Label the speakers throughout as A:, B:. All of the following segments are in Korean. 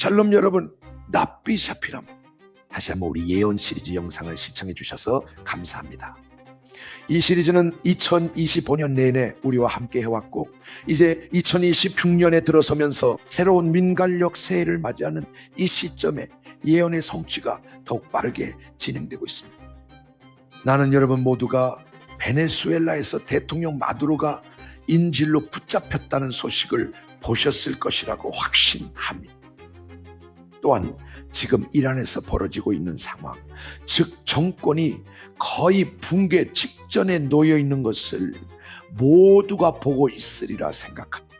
A: 샬롬 여러분, 납비 샤피람. 다시 한번 우리 예언 시리즈 영상을 시청해 주셔서 감사합니다. 이 시리즈는 2025년 내내 우리와 함께 해왔고, 이제 2026년에 들어서면서 새로운 민갈력 새해를 맞이하는 이 시점에 예언의 성취가 더욱 빠르게 진행되고 있습니다. 나는 여러분 모두가 베네수엘라에서 대통령 마두로가 인질로 붙잡혔다는 소식을 보셨을 것이라고 확신합니다. 또한 지금 이란에서 벌어지고 있는 상황, 즉 정권이 거의 붕괴 직전에 놓여 있는 것을 모두가 보고 있으리라 생각합니다.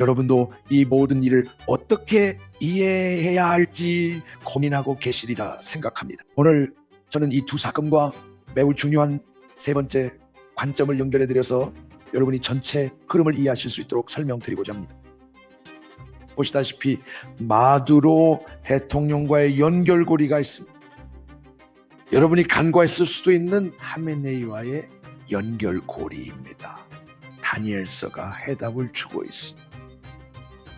A: 여러분도 이 모든 일을 어떻게 이해해야 할지 고민하고 계시리라 생각합니다. 오늘 저는 이 두 사건과 매우 중요한 세 번째 관점을 연결해 드려서 여러분이 전체 흐름을 이해하실 수 있도록 설명드리고자 합니다. 보시다시피 마두로 대통령과의 연결고리가 있습니다. 여러분이 간과했을 수도 있는 하메네이와의 연결고리입니다. 다니엘서가 해답을 주고 있습니다.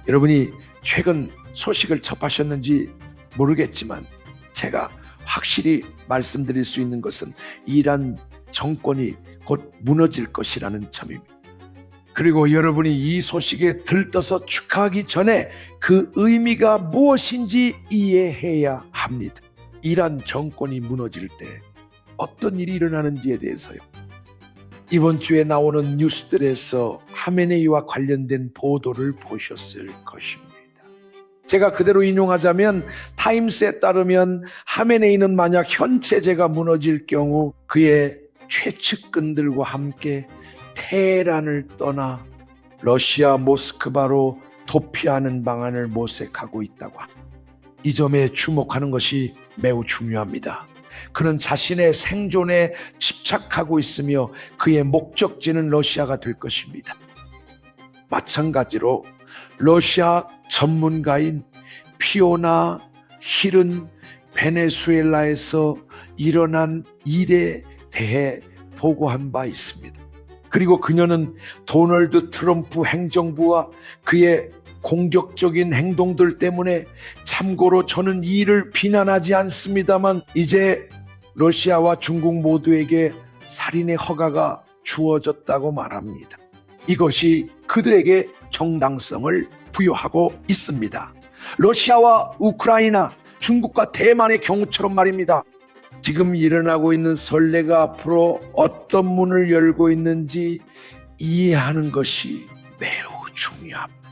A: 여러분이 최근 소식을 접하셨는지 모르겠지만 제가 확실히 말씀드릴 수 있는 것은 이란 정권이 곧 무너질 것이라는 점입니다. 그리고 여러분이 이 소식에 들떠서 축하하기 전에 그 의미가 무엇인지 이해해야 합니다. 이란 정권이 무너질 때 어떤 일이 일어나는지에 대해서요. 이번 주에 나오는 뉴스들에서 하메네이와 관련된 보도를 보셨을 것입니다. 제가 그대로 인용하자면 타임스에 따르면 하메네이는 만약 현체제가 무너질 경우 그의 최측근들과 함께 테헤란을 떠나 러시아 모스크바로 도피하는 방안을 모색하고 있다고 합니다. 이 점에 주목하는 것이 매우 중요합니다. 그는 자신의 생존에 집착하고 있으며 그의 목적지는 러시아가 될 것입니다. 마찬가지로 러시아 전문가인 피오나 힐은 베네수엘라에서 일어난 일에 대해 보고한 바 있습니다. 그리고 그녀는 도널드 트럼프 행정부와 그의 공격적인 행동들 때문에, 참고로 저는 이 일을 비난하지 않습니다만, 이제 러시아와 중국 모두에게 살인의 허가가 주어졌다고 말합니다. 이것이 그들에게 정당성을 부여하고 있습니다. 러시아와 우크라이나, 중국과 대만의 경우처럼 말입니다. 지금 일어나고 있는 선례가 앞으로 어떤 문을 열고 있는지 이해하는 것이 매우 중요합니다.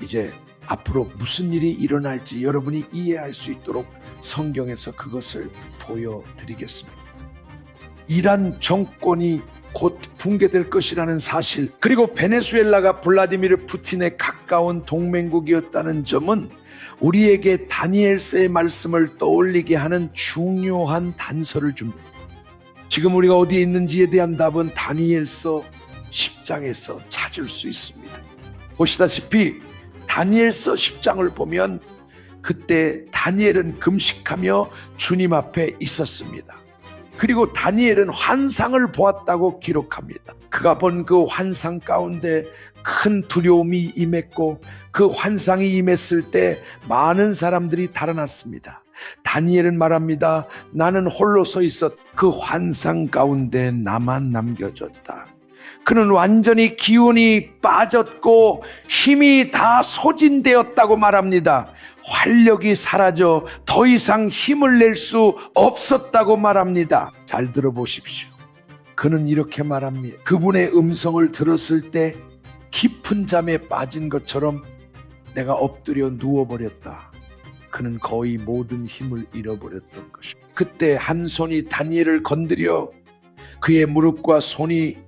A: 이제 앞으로 무슨 일이 일어날지 여러분이 이해할 수 있도록 성경에서 그것을 보여드리겠습니다. 이란 정권이 곧 붕괴될 것이라는 사실, 그리고 베네수엘라가 블라디미르 푸틴에 가까운 동맹국이었다는 점은 우리에게 다니엘서의 말씀을 떠올리게 하는 중요한 단서를 줍니다. 지금 우리가 어디에 있는지에 대한 답은 다니엘서 10장에서 찾을 수 있습니다. 보시다시피 다니엘서 10장을 보면 그때 다니엘은 금식하며 주님 앞에 있었습니다. 그리고 다니엘은 환상을 보았다고 기록합니다. 그가 본 그 환상 가운데 큰 두려움이 임했고, 그 환상이 임했을 때 많은 사람들이 달아났습니다. 다니엘은 말합니다. 나는 홀로 서 있었. 그 환상 가운데 나만 남겨졌다. 그는 완전히 기운이 빠졌고 힘이 다 소진되었다고 말합니다. 활력이 사라져 더 이상 힘을 낼 수 없었다고 말합니다. 잘 들어보십시오. 그는 이렇게 말합니다. 그분의 음성을 들었을 때 깊은 잠에 빠진 것처럼 내가 엎드려 누워버렸다. 그는 거의 모든 힘을 잃어버렸던 것입니다. 그때 한 손이 다니엘을 건드려 그의 무릎과 손이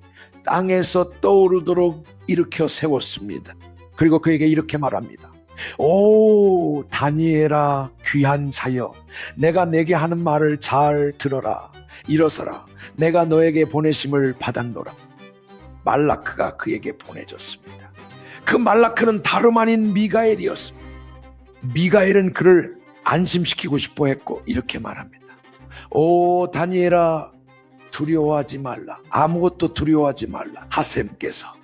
A: 땅에서 떠오르도록 일으켜 세웠습니다. 그리고 그에게 이렇게 말합니다. 오 다니엘아, 귀한 자여, 내가 내게 하는 말을 잘 들어라. 일어서라. 내가 너에게 보내심을 받았노라. 말라크가 그에게 보내졌습니다. 그 말라크는 다름 아닌 미가엘이었습니다. 미가엘은 그를 안심시키고 싶어 했고 이렇게 말합니다. 오 다니엘아, 두려워하지 말라. 아무것도 두려워하지 말라. 하셈께서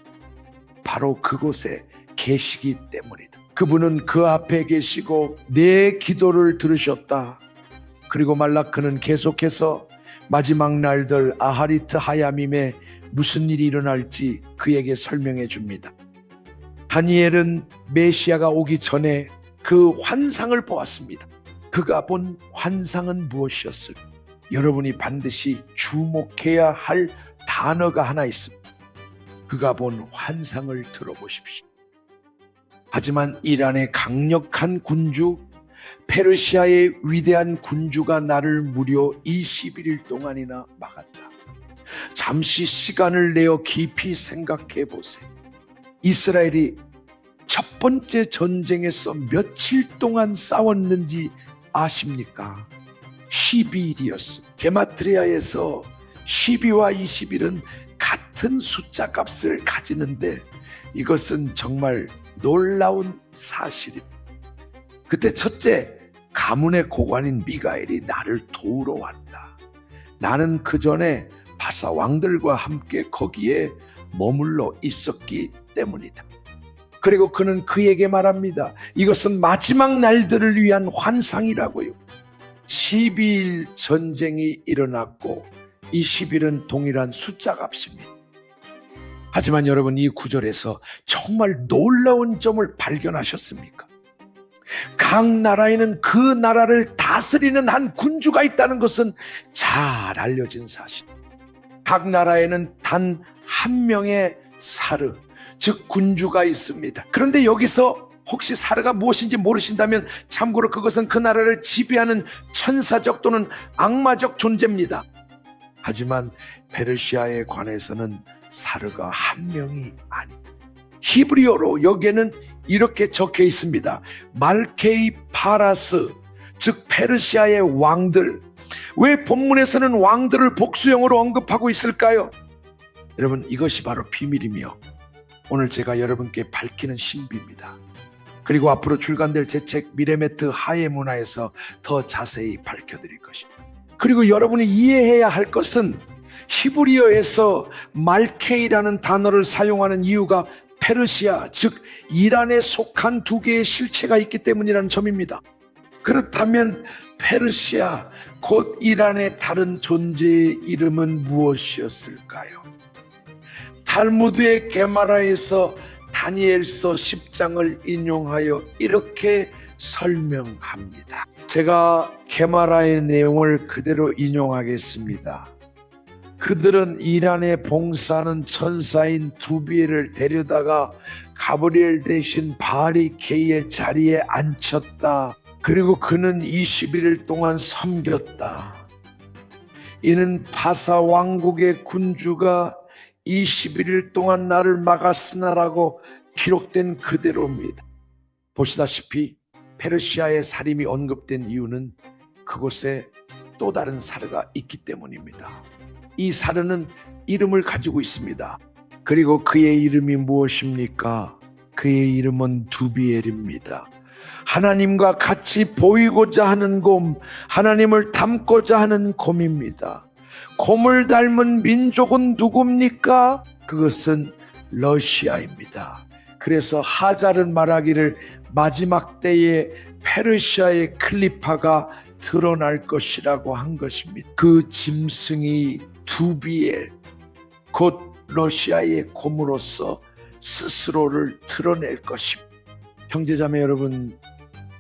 A: 바로 그곳에 계시기 때문이다. 그분은 그 앞에 계시고 내 기도를 들으셨다. 그리고 말라 그는 계속해서 마지막 날들 아하리트 하야밈에 무슨 일이 일어날지 그에게 설명해 줍니다. 다니엘은 메시아가 오기 전에 그 환상을 보았습니다. 그가 본 환상은 무엇이었을까? 여러분이 반드시 주목해야 할 단어가 하나 있습니다. 그가 본 환상을 들어보십시오. 하지만 이란의 강력한 군주, 페르시아의 위대한 군주가 나를 무려 21일 동안이나 막았다. 잠시 시간을 내어 깊이 생각해 보세요. 이스라엘이 첫 번째 전쟁에서 며칠 동안 싸웠는지 아십니까? 12일이었습니다. 게마트리아에서 12와 21은 같은 숫자 값을 가지는데 이것은 정말 놀라운 사실입니다. 그때 첫째, 가문의 고관인 미가엘이 나를 도우러 왔다. 나는 그 전에 바사 왕들과 함께 거기에 머물러 있었기 때문이다. 그리고 그는 그에게 말합니다. 이것은 마지막 날들을 위한 환상이라고요. 12일 전쟁이 일어났고 20일은 동일한 숫자 값입니다. 하지만 여러분, 이 구절에서 정말 놀라운 점을 발견하셨습니까? 각 나라에는 그 나라를 다스리는 한 군주가 있다는 것은 잘 알려진 사실. 각 나라에는 단 한 명의 사르, 즉 군주가 있습니다. 그런데 여기서 혹시 사르가 무엇인지 모르신다면 참고로 그것은 그 나라를 지배하는 천사적 또는 악마적 존재입니다. 하지만 페르시아에 관해서는 사르가 한 명이 아닙니다. 히브리어로 여기에는 이렇게 적혀 있습니다. 말케이 파라스, 즉 페르시아의 왕들. 왜 본문에서는 왕들을 복수형으로 언급하고 있을까요? 여러분, 이것이 바로 비밀이며 오늘 제가 여러분께 밝히는 신비입니다. 그리고 앞으로 출간될 제 책 미레메트 하의 문화에서 더 자세히 밝혀드릴 것입니다. 그리고 여러분이 이해해야 할 것은 히브리어에서 말케이라는 단어를 사용하는 이유가 페르시아, 즉 이란에 속한 두 개의 실체가 있기 때문이라는 점입니다. 그렇다면 페르시아, 곧 이란의 다른 존재의 이름은 무엇이었을까요? 탈무드의 게마라에서 다니엘서 10장을 인용하여 이렇게 설명합니다. 제가 게마라의 내용을 그대로 인용하겠습니다. 그들은 이란에 봉사하는 천사인 두비엘을 데려다가 가브리엘 대신 바리케이의 자리에 앉혔다. 그리고 그는 21일 동안 섬겼다. 이는 바사 왕국의 군주가 21일 동안 나를 막았으나라고 기록된 그대로입니다. 보시다시피 페르시아의 살인이 언급된 이유는 그곳에 또 다른 사르가 있기 때문입니다. 이 사르는 이름을 가지고 있습니다. 그리고 그의 이름이 무엇입니까? 그의 이름은 두비엘입니다. 하나님과 같이 보이고자 하는 곰, 하나님을 닮고자 하는 곰입니다. 곰을 닮은 민족은 누굽니까? 그것은 러시아입니다. 그래서 하잘은 말하기를 마지막 때에 페르시아의 클리파가 드러날 것이라고 한 것입니다. 그 짐승이 두비엘, 곧 러시아의 곰으로서 스스로를 드러낼 것입니다. 형제자매 여러분,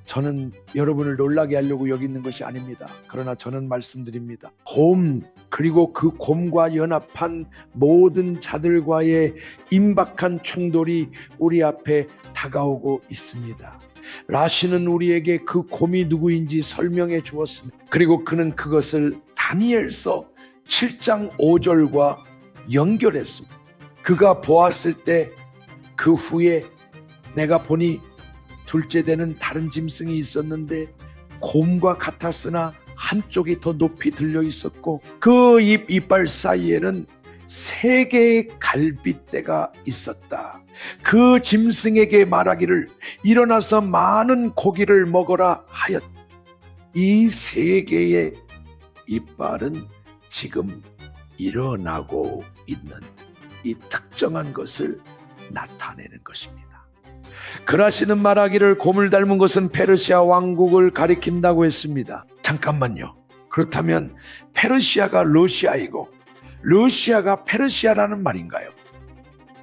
A: 저는 여러분을 놀라게 하려고 여기 있는 것이 아닙니다. 그러나 저는 말씀드립니다. 곰, 그리고 그 곰과 연합한 모든 자들과의 임박한 충돌이 우리 앞에 다가오고 있습니다. 라시는 우리에게 그 곰이 누구인지 설명해 주었습니다. 그리고 그는 그것을 다니엘서 7장 5절과 연결했습니다. 그가 보았을 때 그 후에 내가 보니 둘째 되는 다른 짐승이 있었는데 곰과 같았으나 한쪽이 더 높이 들려 있었고 그 이빨 사이에는 3개의 갈빗대가 있었다. 그 짐승에게 말하기를 일어나서 많은 고기를 먹어라 하였다. 이 3개의 이빨은 지금 일어나고 있는 이 특정한 것을 나타내는 것입니다. 그라시는 말하기를 곰을 닮은 것은 페르시아 왕국을 가리킨다고 했습니다. 잠깐만요. 그렇다면 페르시아가 러시아이고 러시아가 페르시아라는 말인가요?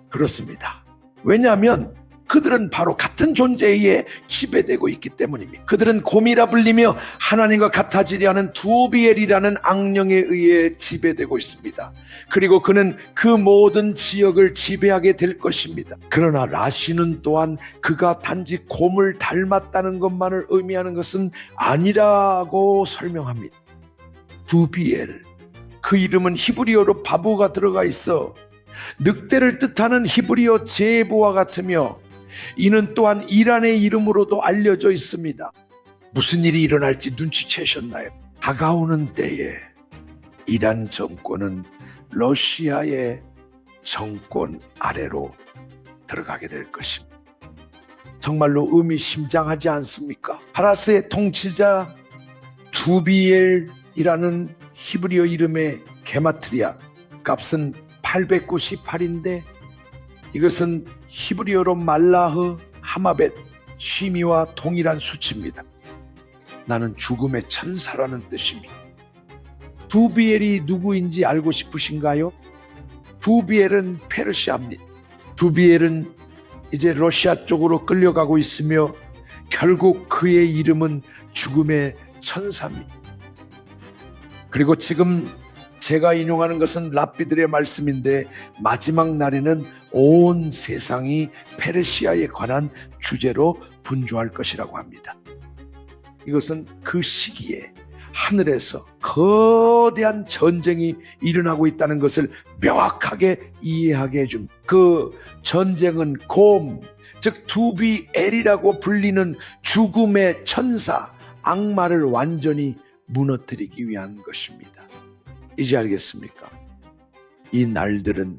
A: 그렇습니다. 왜냐하면 그들은 바로 같은 존재에 의해 지배되고 있기 때문입니다. 그들은 곰이라 불리며 하나님과 같아지려 하는 두비엘이라는 악령에 의해 지배되고 있습니다. 그리고 그는 그 모든 지역을 지배하게 될 것입니다. 그러나 라시는 또한 그가 단지 곰을 닮았다는 것만을 의미하는 것은 아니라고 설명합니다. 두비엘, 그 이름은 히브리어로 바보가 들어가 있어 늑대를 뜻하는 히브리어 제보와 같으며 이는 또한 이란의 이름으로도 알려져 있습니다. 무슨 일이 일어날지 눈치채셨나요? 다가오는 때에 이란 정권은 러시아의 정권 아래로 들어가게 될 것입니다. 정말로 의미심장하지 않습니까? 파라스의 통치자 두비엘이라는 히브리어 이름의 게마트리아 값은 898인데 이것은 히브리어로 말라흐, 하마벳, 쉬미와 동일한 수치입니다. 나는 죽음의 천사라는 뜻입니다. 두비엘이 누구인지 알고 싶으신가요? 두비엘은 페르시아입니다. 두비엘은 이제 러시아 쪽으로 끌려가고 있으며 결국 그의 이름은 죽음의 천사입니다. 그리고 지금 제가 인용하는 것은 랍비들의 말씀인데 마지막 날에는 온 세상이 페르시아에 관한 주제로 분주할 것이라고 합니다. 이것은 그 시기에 하늘에서 거대한 전쟁이 일어나고 있다는 것을 명확하게 이해하게 해줍니다. 그 전쟁은 곰, 즉 두비엘이라고 불리는 죽음의 천사, 악마를 완전히 무너뜨리기 위한 것입니다. 이제 알겠습니까? 이 날들은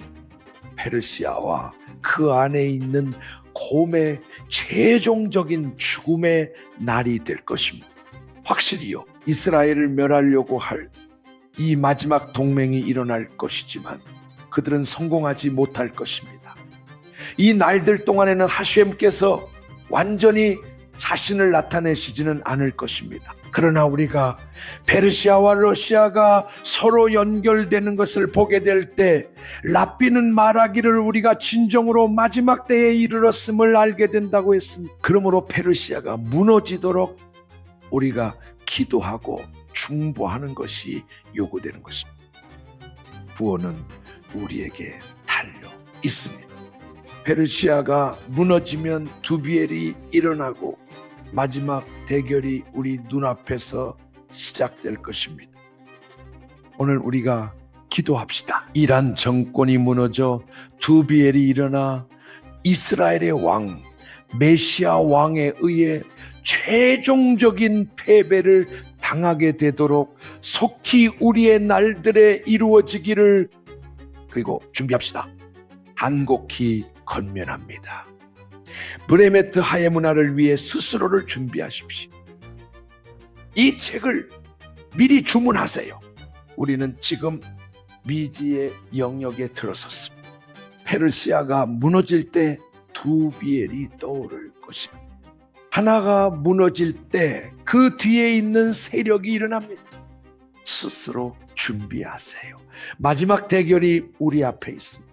A: 페르시아와 그 안에 있는 곰의 최종적인 죽음의 날이 될 것입니다. 확실히요. 이스라엘을 멸하려고 할 이 마지막 동맹이 일어날 것이지만 그들은 성공하지 못할 것입니다. 이 날들 동안에는 하쇴께서 완전히 자신을 나타내시지는 않을 것입니다. 그러나 우리가 페르시아와 러시아가 서로 연결되는 것을 보게 될 때 랍비는 말하기를 우리가 진정으로 마지막 때에 이르렀음을 알게 된다고 했습니다. 그러므로 페르시아가 무너지도록 우리가 기도하고 중보하는 것이 요구되는 것입니다. 구원은 우리에게 달려 있습니다. 페르시아가 무너지면 두비엘이 일어나고 마지막 대결이 우리 눈앞에서 시작될 것입니다. 오늘 우리가 기도합시다. 이란 정권이 무너져 두비엘이 일어나 이스라엘의 왕 메시아 왕에 의해 최종적인 패배를 당하게 되도록 속히 우리의 날들에 이루어지기를 그리고 준비합시다. 간곡히 건면합니다. 브레메트 하의 문화를 위해 스스로를 준비하십시오. 이 책을 미리 주문하세요. 우리는 지금 미지의 영역에 들어섰습니다. 페르시아가 무너질 때 두비엘이 떠오를 것입니다. 하나가 무너질 때 그 뒤에 있는 세력이 일어납니다. 스스로 준비하세요. 마지막 대결이 우리 앞에 있습니다.